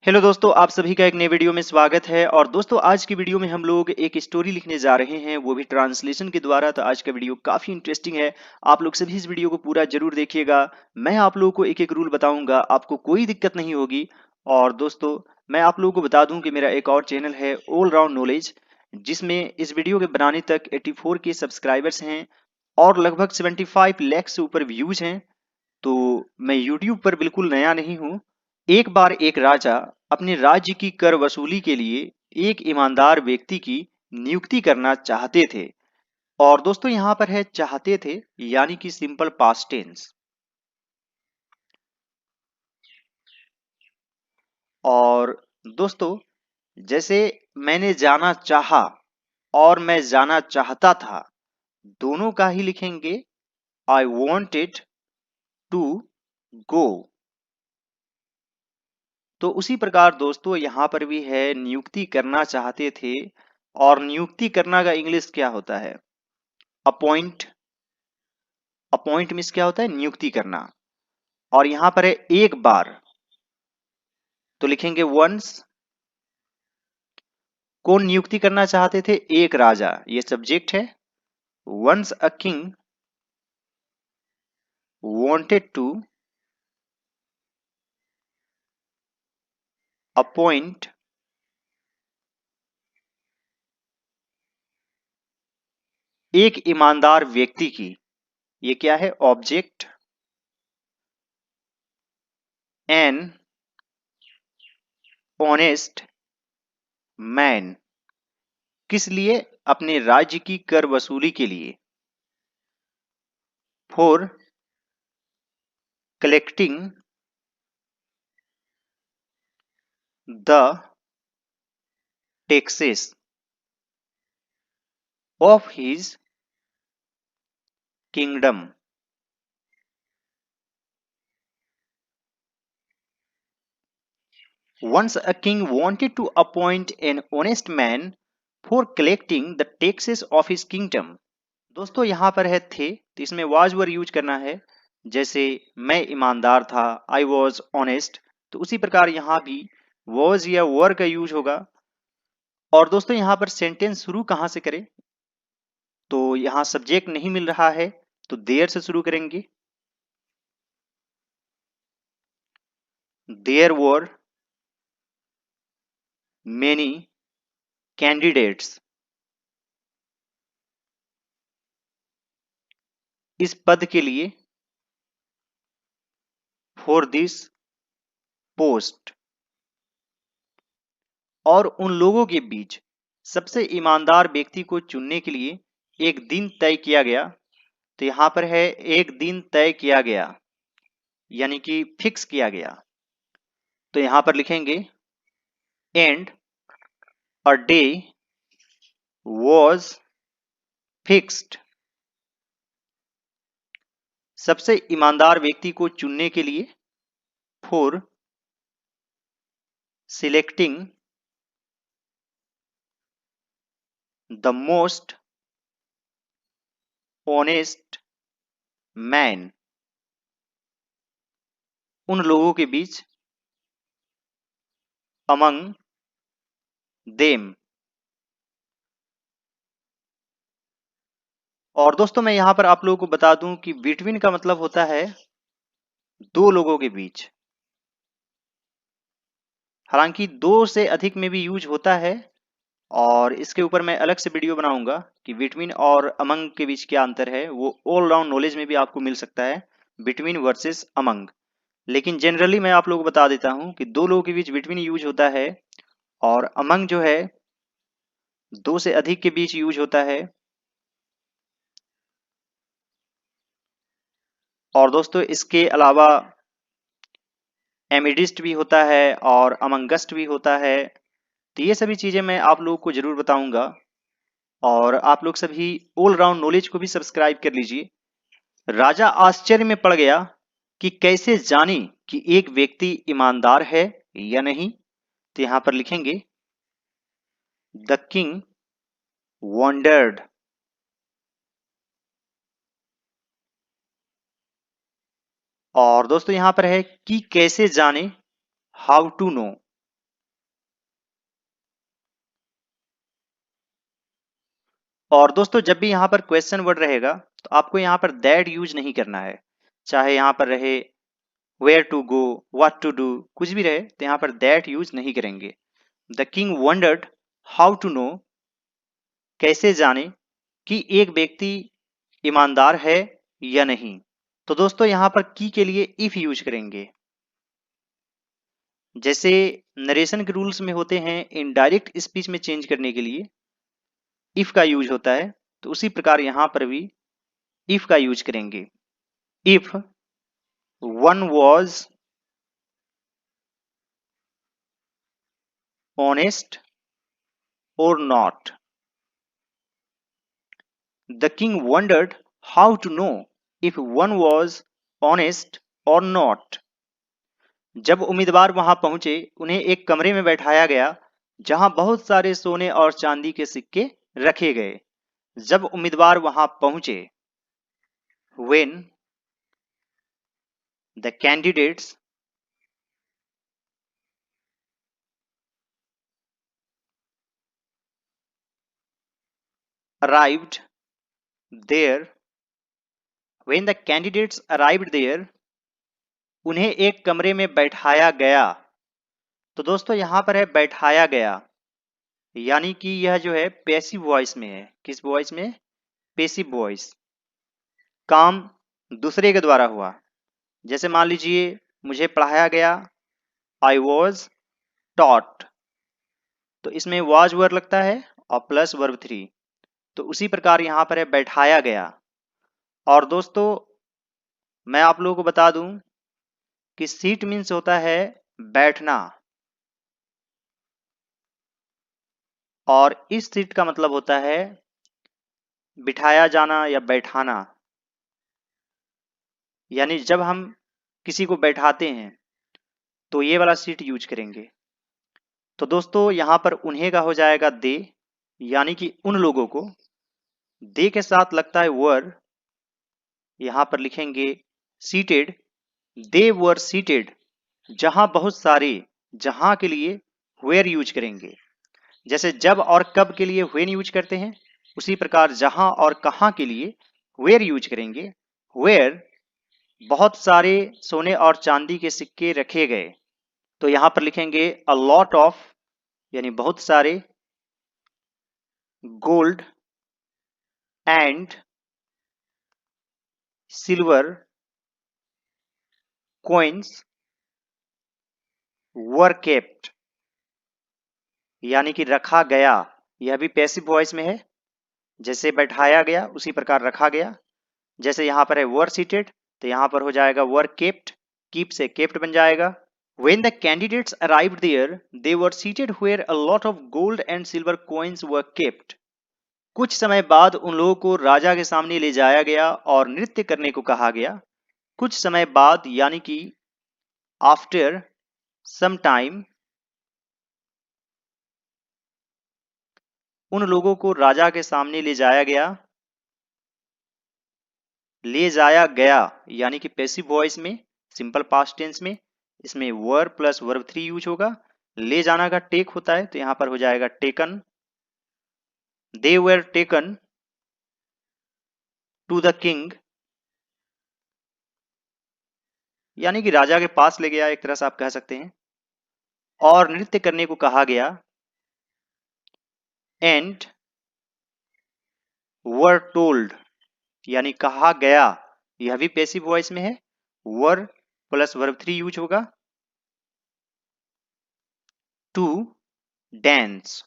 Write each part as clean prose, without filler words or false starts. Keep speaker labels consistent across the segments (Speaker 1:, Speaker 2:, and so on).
Speaker 1: Hello दोस्तों, आप सभी का एक नए वीडियो में स्वागत है। और दोस्तों, आज की वीडियो में हम लोग एक स्टोरी लिखने जा रहे हैं, वो भी ट्रांसलेशन के द्वारा। तो आज का वीडियो काफी इंटरेस्टिंग है। आप लोग सभी इस वीडियो को पूरा जरूर देखिएगा। मैं आप लोगों को एक एक रूल बताऊंगा, आपको कोई दिक्कत नहीं होगी। और दोस्तों, मैं आप लोगों को बता दूं कि मेरा एक और चैनल है ऑल राउंड नॉलेज, जिसमें इस वीडियो के बनाने तक 84 के सब्सक्राइबर्स हैं और लगभग 75 लाख से ऊपर व्यूज हैं। तो मैं YouTube पर बिल्कुल नया नहीं हूँ। एक बार एक राजा अपने राज्य की कर वसूली के लिए एक ईमानदार व्यक्ति की नियुक्ति करना चाहते थे। और दोस्तों, यहाँ पर है चाहते थे, यानी कि सिंपल पास्ट टेंस। और दोस्तों, जैसे मैंने जाना चाहा और मैं जाना चाहता था, दोनों का ही लिखेंगे आई वॉन्टेड टू गो। तो उसी प्रकार दोस्तों, यहाँ पर भी है नियुक्ति करना चाहते थे। और नियुक्ति करना का इंग्लिश क्या होता है? अपॉइंट। अपॉइंट मीन्स क्या होता है? नियुक्ति करना। और यहाँ पर है एक बार, तो लिखेंगे वंस। कौन नियुक्ति करना चाहते थे? एक राजा, ये सब्जेक्ट है। Once a king wanted to appoint एक ईमानदार व्यक्ति की। ये क्या है? ऑब्जेक्ट। An honest man. किस लिए? अपने राज्य की कर वसूली के लिए। For collecting the taxes of his kingdom. Once a king wanted to appoint an honest man for collecting the taxes of his kingdom. दोस्तों, यहाँ पर है थे, तो इसमें was were यूज करना है। जैसे मैं ईमानदार था, I was honest, तो उसी प्रकार यहाँ भी was या were का यूज होगा। और दोस्तों, यहाँ पर सेंटेंस शुरू कहाँ से करें? तो यहाँ सब्जेक्ट नहीं मिल रहा है, तो देयर से शुरू करेंगे। देयर वर मेनी कैंडिडेट्स इस पद के लिए। For this post. और उन लोगों के बीच सबसे ईमानदार व्यक्ति को चुनने के लिए एक दिन तय किया गया। तो यहां पर है एक दिन तय किया गया, यानी कि फिक्स किया गया। तो यहां पर लिखेंगे and a day was fixed. सबसे ईमानदार व्यक्ति को चुनने के लिए। For selecting the most honest man. उन लोगों के बीच। Among them. और दोस्तों, मैं यहां पर आप लोगों को बता दूं कि बिटवीन का मतलब होता है दो लोगों के बीच। हालांकि दो से अधिक में भी यूज होता है, और इसके ऊपर मैं अलग से वीडियो बनाऊंगा कि बिटवीन और अमंग के बीच क्या अंतर है। वो ऑल राउंड नॉलेज में भी आपको मिल सकता है, बिटवीन वर्सेस अमंग। लेकिन जनरली मैं आप लोगों को बता देता हूं कि दो लोगों के बीच बिटवीन यूज होता है, और अमंग जो है दो से अधिक के बीच यूज होता है। और दोस्तों, इसके अलावा एमिडिस्ट भी होता है और अमंगस्ट भी होता है। तो ये सभी चीजें मैं आप लोगों को जरूर बताऊंगा। और आप लोग सभी ऑल राउंड नॉलेज को भी सब्सक्राइब कर लीजिए। राजा आश्चर्य में पड़ गया कि कैसे जाने कि एक व्यक्ति ईमानदार है या नहीं। तो यहां पर लिखेंगे द किंग वंडर्ड। और दोस्तों, यहां पर है कि कैसे जाने, हाउ टू नो। और दोस्तों जब भी यहाँ पर क्वेश्चन वर्ड रहेगा तो आपको यहाँ पर दैट यूज नहीं करना है, चाहे यहाँ पर रहे where to go, what to do, कुछ भी रहे तो यहाँ पर दैट यूज नहीं करेंगे। The king wondered how to know, कैसे जाने कि एक व्यक्ति ईमानदार है या नहीं। तो दोस्तों यहाँ पर की के लिए इफ यूज करेंगे। जैसे नरेशन के रूल्स में होते हैं इनडायरेक्ट स्पीच में चेंज करने के लिए इफ का यूज होता है, तो उसी प्रकार यहां पर भी इफ का यूज करेंगे। इफ वन वॉज ऑनेस्ट और not, the king wondered how to know if one was honest और नॉट। जब उम्मीदवार वहां पहुंचे उन्हें एक कमरे में बैठाया गया जहां बहुत सारे सोने और चांदी के सिक्के रखे गए। जब उम्मीदवार वहां पहुंचे, when the candidates arrived there, when the candidates arrived there, उन्हें एक कमरे में बैठाया गया। तो दोस्तों यहां पर है बैठाया गया, यानी कि यह जो है पैसिव वॉइस में है। किस वॉइस में? Passive voice. काम दूसरे के द्वारा हुआ। जैसे मान लीजिए मुझे पढ़ाया गया, आई वॉज टॉट, तो इसमें वॉज वर्ब लगता है और प्लस वर्ब 3। तो उसी प्रकार यहां पर है बैठाया गया। और दोस्तों मैं आप लोगों को बता दूं कि सीट मीन्स होता है बैठना, और इस सीट का मतलब होता है बिठाया जाना या बैठाना। यानी जब हम किसी को बैठाते हैं तो ये वाला सीट यूज करेंगे। तो दोस्तों यहां पर उन्हें का हो जाएगा दे, यानी कि उन लोगों को। दे के साथ लगता है वर, यहां पर लिखेंगे सीटेड। दे वर सीटेड, जहां बहुत सारे, जहां के लिए वेयर यूज करेंगे। जैसे जब और कब के लिए व्हेन यूज करते हैं, उसी प्रकार जहां और कहां के लिए वेयर यूज करेंगे। वेयर बहुत सारे सोने और चांदी के सिक्के रखे गए, तो यहां पर लिखेंगे अ लॉट ऑफ, यानी बहुत सारे, gold and silver coins were kept, यानी कि रखा गया। यह भी पैसिव वॉइस में है। जैसे बैठाया गया उसी प्रकार रखा गया। जैसे यहां पर है वर सीटेड, तो यहां पर हो जाएगा वर केप्ट, कीप से केप्ट बन जाएगा। When the candidates arrived there, they were seated where a lot of gold and silver coins were kept. कुछ समय बाद उन लोगों को राजा के सामने ले जाया गया और नृत्य करने को कहा गया। कुछ समय बाद यानी कि आफ्टर सम टाइम, उन लोगों को राजा के सामने ले जाया गया। ले जाया गया यानी कि पैसिव वॉइस में, सिंपल पास्ट टेंस में, इसमें वर प्लस वर्ब 3 यूज होगा। ले जाना का टेक होता है, तो यहां पर हो जाएगा taken. They were taken to the king, यानी कि राजा के पास ले गया, एक तरह से आप कह सकते हैं। और नृत्य करने को कहा गया। एंड वर टोल्ड, यानी कहा गया, यह भी पैसिव वॉइस में है। वर प्लस वर्ब 3 यूज होगा। To dance,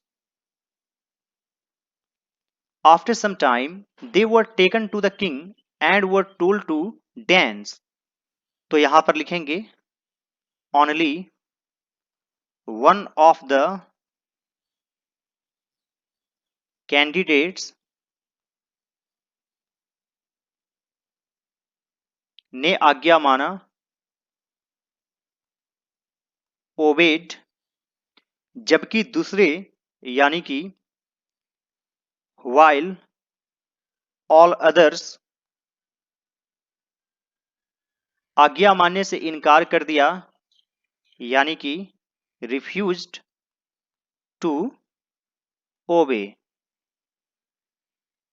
Speaker 1: after some time they were taken to the king and were told to dance, तो यहां पर लिखेंगे only one of the candidates ने आज्ञा माना, ओबेड, जबकि दूसरे, यानी कि while all others, आज्ञा मानने से इनकार कर दिया, यानी कि refused to obey।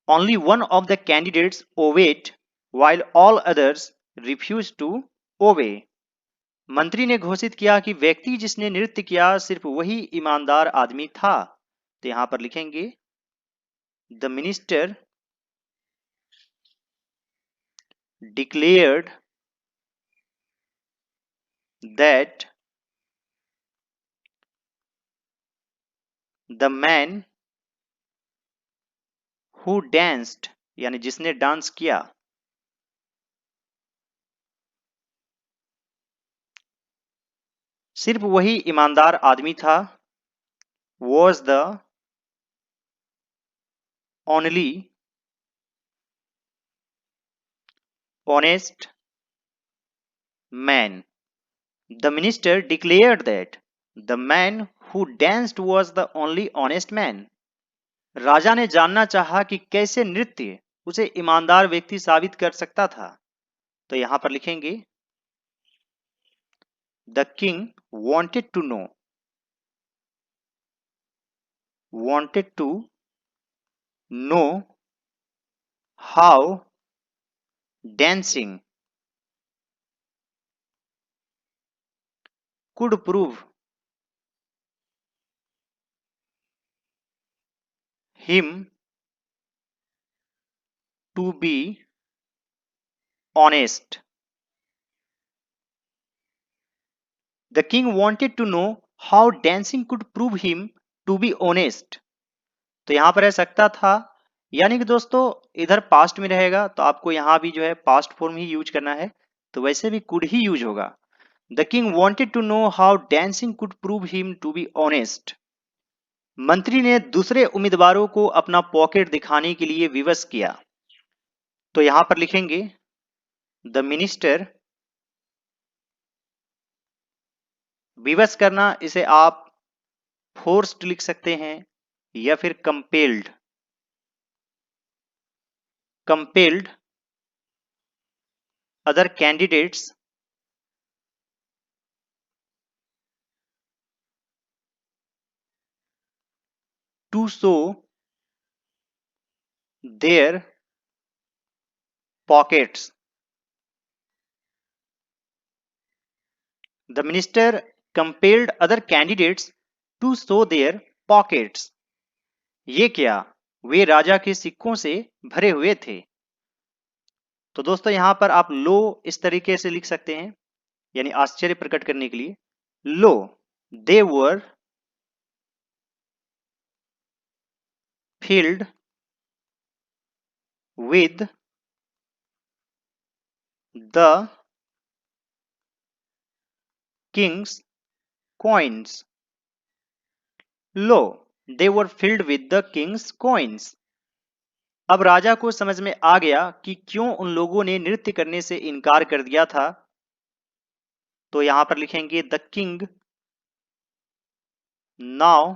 Speaker 1: Only one of the candidates obeyed while all others refused to obey. मंत्री ने घोषित किया कि व्यक्ति जिसने नृत्य किया सिर्फ वही ईमानदार आदमी था। तो यहां पर लिखेंगे the minister declared that the man who danced, यानी जिसने डांस किया, सिर्फ वही ईमानदार आदमी था, was the only honest man. The minister declared that the man who danced was the only honest man. राजा ने जानना चाहा कि कैसे नृत्य उसे ईमानदार व्यक्ति साबित कर सकता था। तो यहां पर लिखेंगे the king wanted to know how dancing could prove him to be honest. The king wanted to know how dancing could prove him to be honest. तो यहां पर रह सकता था, यानी कि दोस्तों इधर पास्ट में रहेगा तो आपको यहां भी जो है पास्ट फॉर्म ही यूज करना है, तो वैसे भी कुड ही यूज होगा। The king wanted to know how dancing could prove him to be honest. मंत्री ने दूसरे उम्मीदवारों को अपना पॉकेट दिखाने के लिए विवश किया। तो यहां पर लिखेंगे द मिनिस्टर, विवश करना इसे आप फोर्स्ड लिख सकते हैं या फिर compelled other candidates to show their pockets. The minister compelled other candidates to show their pockets. ये क्या, वे राजा के सिक्कों से भरे हुए थे। तो दोस्तों यहां पर आप लो इस तरीके से लिख सकते हैं, यानी आश्चर्य प्रकट करने के लिए। लो दे वर filled with the king's coins. Low they were filled with the king's coins. अब राजा को समझ में आ गया कि क्यों उन लोगों ने नृत्य करने से इनकार कर दिया था। तो यहां पर लिखेंगे the king now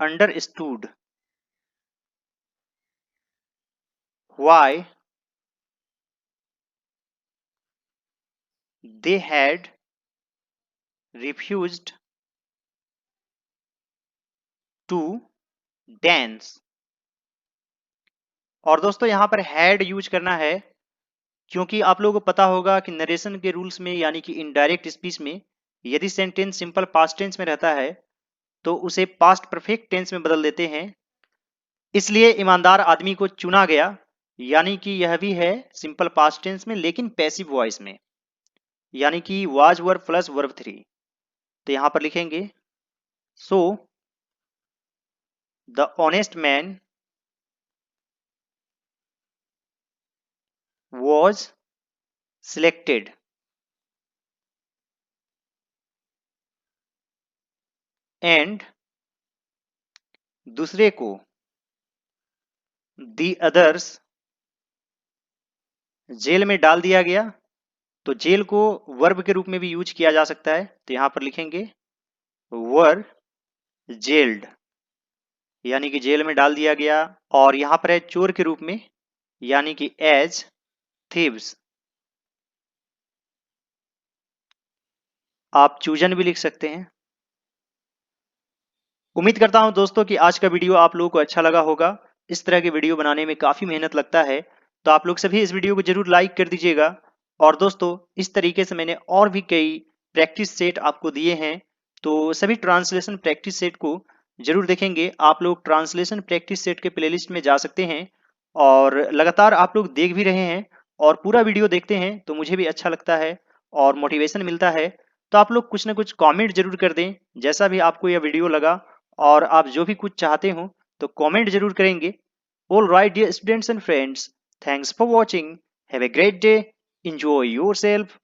Speaker 1: understood why they had refused to dance. और दोस्तों यहां पर हैड यूज करना है, क्योंकि आप लोगों को पता होगा कि नरेशन के रूल्स में यानी कि इनडायरेक्ट स्पीच में यदि सेंटेंस सिंपल पास्ट टेंस में रहता है तो उसे पास्ट परफेक्ट टेंस में बदल देते हैं। इसलिए ईमानदार आदमी को चुना गया, यानी कि यह भी है सिंपल पास्ट टेंस में लेकिन पैसिव वॉइस में, यानी कि वाज वर्ब प्लस वर्ब 3। तो यहां पर लिखेंगे so the honest man was selected and दूसरे को the others जेल में डाल दिया गया। तो जेल को वर्ब के रूप में भी यूज किया जा सकता है, तो यहां पर लिखेंगे वर जेल्ड, यानी कि जेल में डाल दिया गया। और यहां पर है चोर के रूप में, यानी कि एज थीव्स। आप चूजन भी लिख सकते हैं। उम्मीद करता हूं दोस्तों कि आज का वीडियो आप लोगों को अच्छा लगा होगा। इस तरह के वीडियो बनाने में काफ़ी मेहनत लगता है। तो आप लोग सभी इस वीडियो को ज़रूर लाइक कर दीजिएगा। और दोस्तों, इस तरीके से मैंने और भी कई प्रैक्टिस सेट आपको दिए हैं, तो सभी ट्रांसलेशन प्रैक्टिस सेट को ज़रूर देखेंगे। आप लोग ट्रांसलेशन प्रैक्टिस सेट के प्लेलिस्ट में जा सकते हैं और लगातार आप लोग देख भी रहे हैं और पूरा वीडियो देखते हैं, तो मुझे भी अच्छा लगता है और मोटिवेशन मिलता है। तो आप लोग कुछ ना कुछ कमेंट ज़रूर कर दें, जैसा भी आपको यह वीडियो लगा, और आप जो भी कुछ चाहते हो तो कमेंट ज़रूर करेंगे। All right, dear students and friends, thanks for watching. Have a great day. Enjoy yourself.